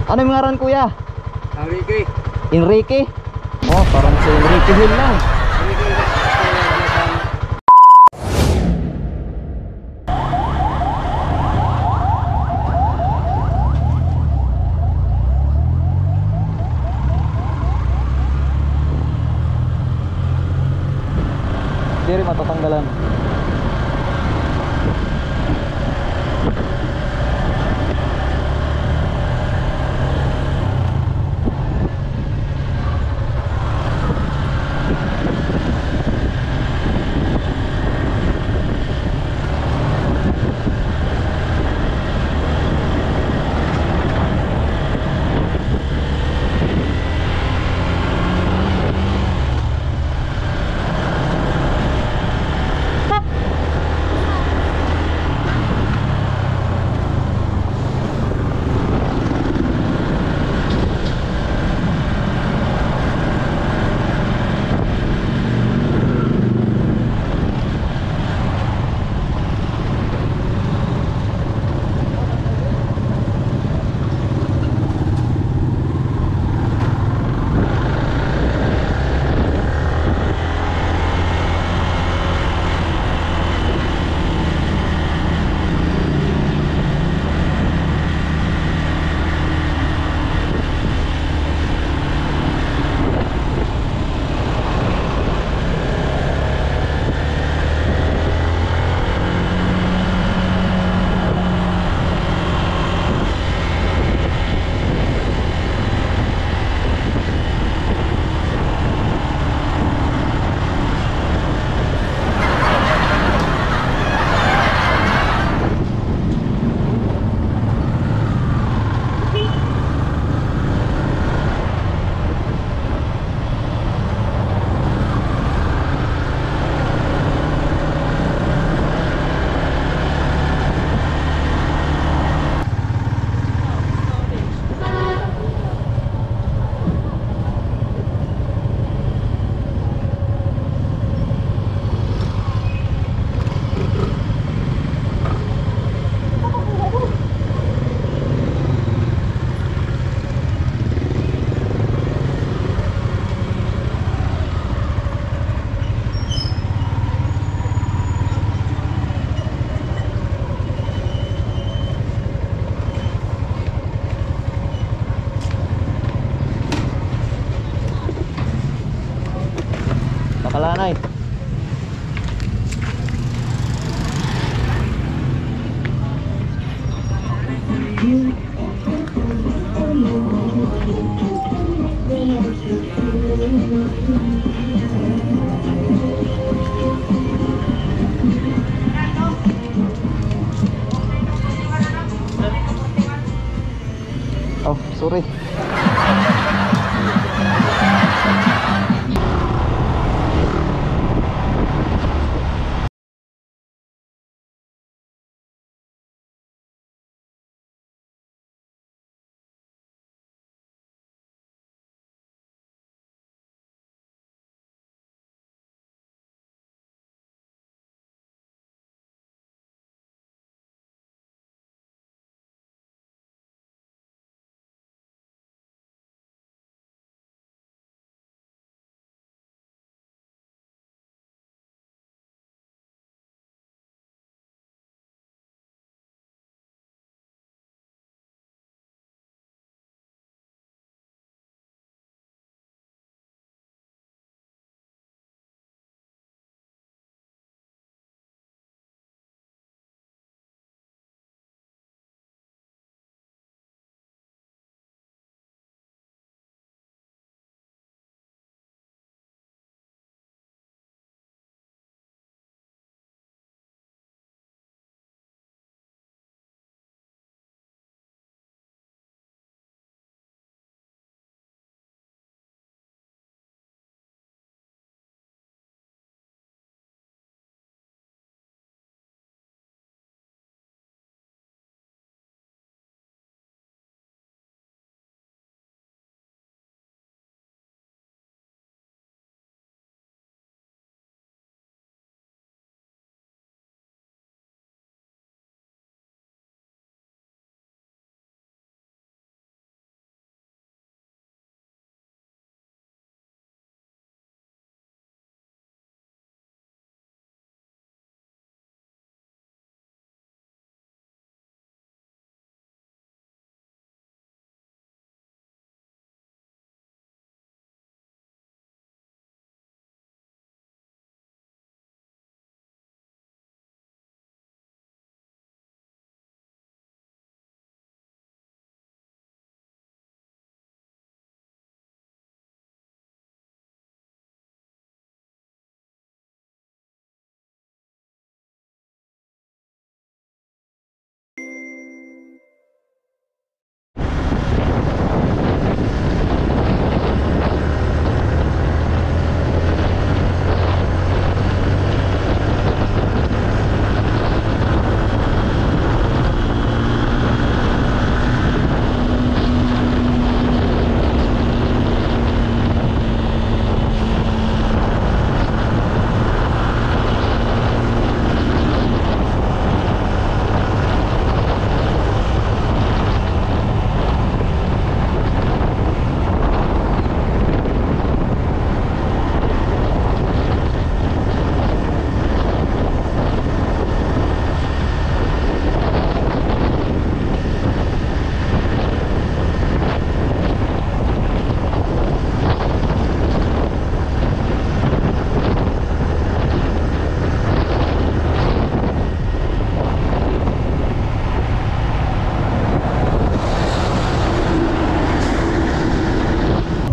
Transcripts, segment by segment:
Ano yung ngaran kuya? Enrique. Enrique? Oh, parang si Enrique Hill lang. Hindi rin matatanggalan. Nakalanay. Oh, sorry.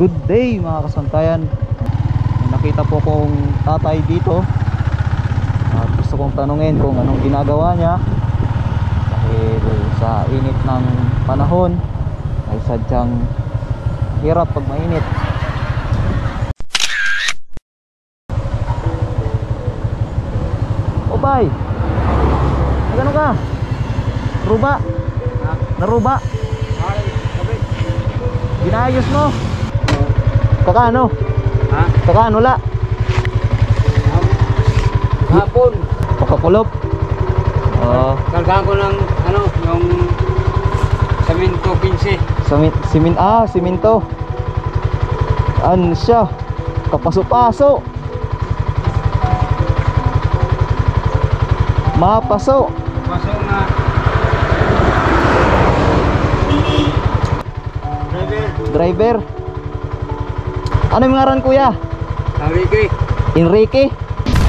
Good day mga kasantayan. May nakita po kong tatay dito at gusto kong tanungin kung anong ginagawa niya dahil sa init ng panahon ay sadyang hirap pag mainit. O bay, nagano ka? Ruba? Naruba? Ginayos mo? Kakano? Ha? Kakano la? Hapon. Pakakulop? Oo. Kargahan ko ng ano, yung Samento 15. Siminto. Ano siya? Kapaso-paso. Mapaso. Pasok na. Driver. Ano yung ngaran kuya? Enrique. Enrique?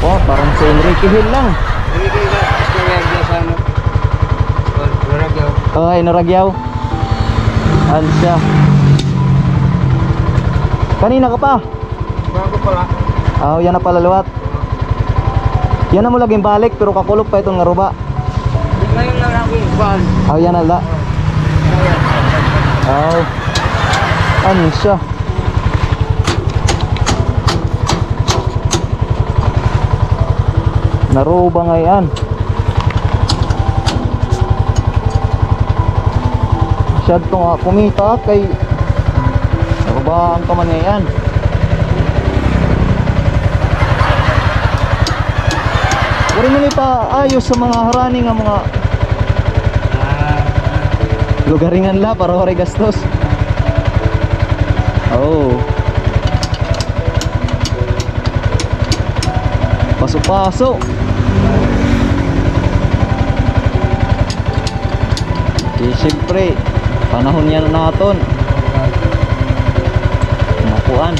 Oh, parang si Enrique Hill lang. Enrique ka. Escalayan niya sa ano. Ragyaw. Oh, ay naragyaw. Ano siya? Kanina ka pa? Bago pala. Oh, yan na pala luwat. Yan na mo laging balik pero kakulop pa itong naruba. Ngayon lang ako yung ban. Oh, yan na la. Oh. Ano siya? Naruba ngayon. Masyad tong kumita kay narubaan ka man ngayon. Wala mo pa ayos sa mga harani nga mga lugaringan la para hore gastos. Oh. Paso-paso. Siyempre, panahon yan naton. Makuan.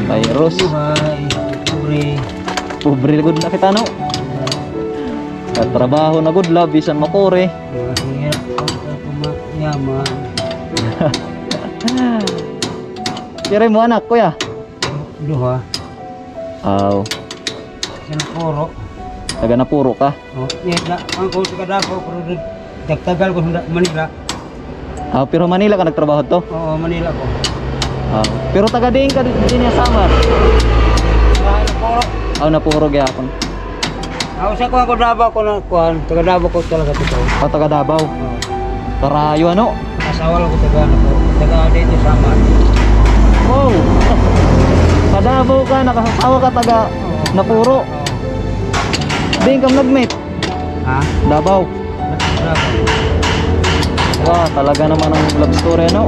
Virus. Pobre good na kita no. At trabaho na good love bisan makore. Yaman. Kira mo anak kuya? Duha. Aw, Sinapuro. taga Napuro ka. Oh, yes na. Ang ko sa Kadako pero dagtagal ko sa Manila. Pero Manila ka nagtrabaho to? Oo, Manila ko. Pero taga din ka din sa Samar. Sinapuro. Napuro gyapon. Ako sa kuha ko Davao ko na kuhan. Taga Davao ko talaga ito. Taga Davao. Oo. Karayo ano? Asawa lang ko taga ano ko. Taga dito sa Amman. Oh. Sa Davao ka, nakasasawa ka taga Napuro. Din ka nagmeet. Ha? Davao. Davao. Wah, talaga naman ang love story no?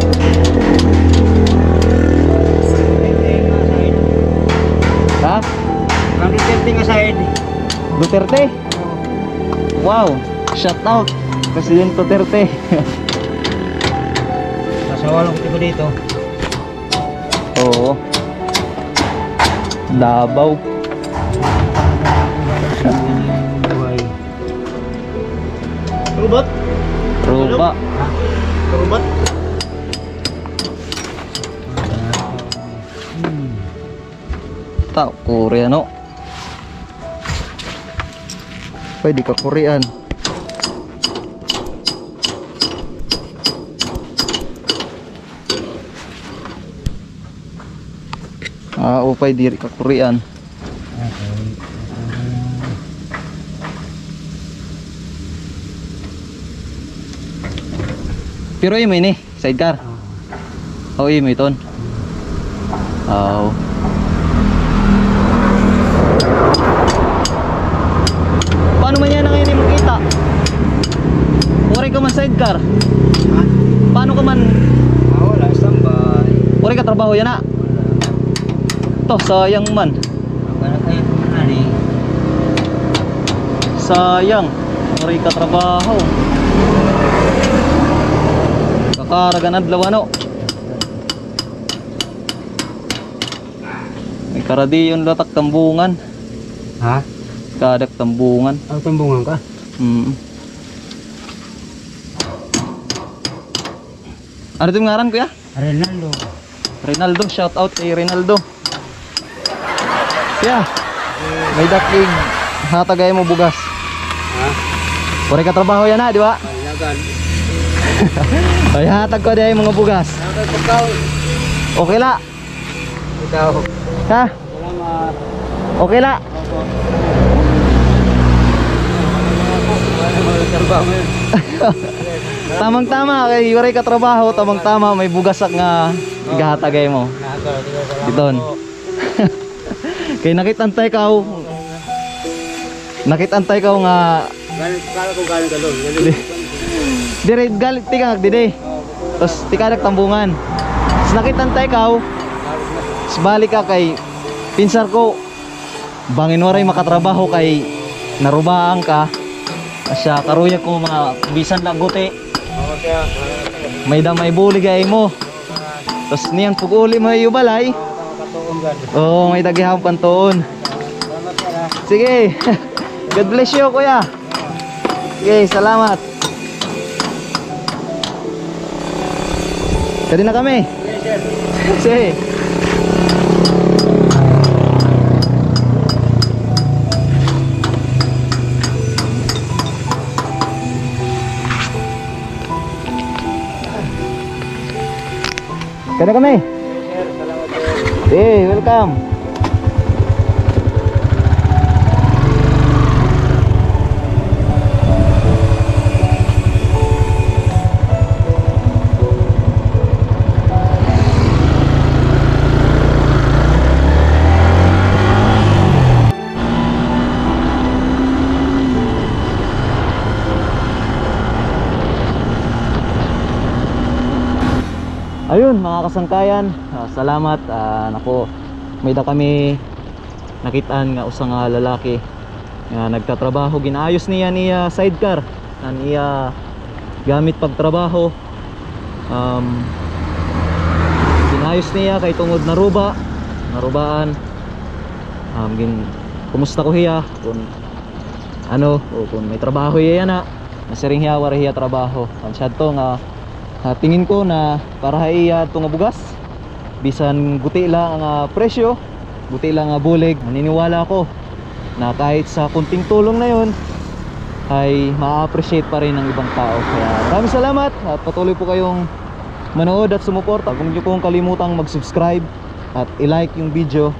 Ha? Ang Duterte nga side. Duterte? Wow, shout out President Duterte. Asawa lang ko taga dito. Oo. Davao. Rubat? Ruba. Rubat? Tao, Koreano. Pwede ka Korean. Upay diri ka Korean. Pero imo ini, sidecar. Oh, imo iton. Oh. Paano man yan ang ngayon mo kita? Uri ka man sidecar. Ha? Paano ka man? Wala, standby. Uri ka trabaho yan na. To, sayang man. Wala kayo na ni. Sayang. Uri ka trabaho. Kakaragan adlaw ano. May karadiyon latak tambungan. Ha? Kadak tambungan. Ang tambungan ka? Ano ito yung ngaran kuya? Ronaldo. Rinaldo, shout out kay Rinaldo. Yeah. May dating hatagay mo bugas. Ha? Pare ka trabaho yan na, di ba? Palagan. Ay hatag ko dahil mga bugas. Nakakal pagkaw. Okay la. Ikaw. Ha? Salamat. Okay la. Opo. Trabaho mo yun. Tamang-tama kay Yuray ka trabaho, tamang-tama may bugasak nga igahatagay mo. Nakakal. Salamat Diton. po. Kay nakitantay ka. Nakitantay ka nga Kala ko galing galon. dire galit tika dide. Tapos tika nagtambungan. Tapos nakitantay ka. Tapos balik ka kay pinsar ko. Bangin waray makatrabaho kay narubaan ka. Asya karuya ko mga bisan lang guti. Oo siya. May damay bulig ay mo. Tapos niyan pag-uli mo yung balay. Katuon gan. Oo, may dagihang pantuon. Salamat sir ha. Sige. God bless you, kuya. Sige, salamat. Kadi na kami. Yes sir. Sige. Kadi na kami. Yes sir. Salamat po. Hey, welcome. Ayun mga kasangkayan, salamat. Nako, may da kami nakitaan nga usa nga lalaki nga nagtatrabaho, ginaayos niya sidecar na niya gamit pagtrabaho. Ginaayos niya kay tungod narubaan. Kumusta ko hiya kung ano o kung may trabaho hiya na nasiring hiya wala hiya trabaho. Ang to nga tingin ko na para haiya itong bugas bisan guti lang ang presyo, guti lang ang bulig, naniniwala ako na kahit sa kunting tulong na yun ay ma-appreciate pa rin ng ibang tao. Kaya maraming salamat at patuloy po kayong manood at sumuporta. Huwag niyo pong kalimutang mag-subscribe at i-like yung video.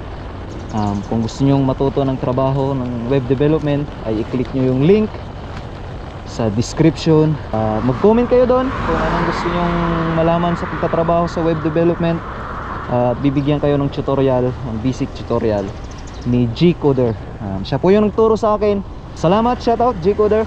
Kung gusto nyong matuto ng trabaho ng web development ay i-click nyo yung link sa description. Mag-comment kayo doon kung anong gusto nyong malaman sa pagtatrabaho sa web development. Bibigyan kayo ng tutorial, ng basic tutorial ni G-Coder. Siya po yung nagturo sa akin. Salamat, shoutout G-Coder.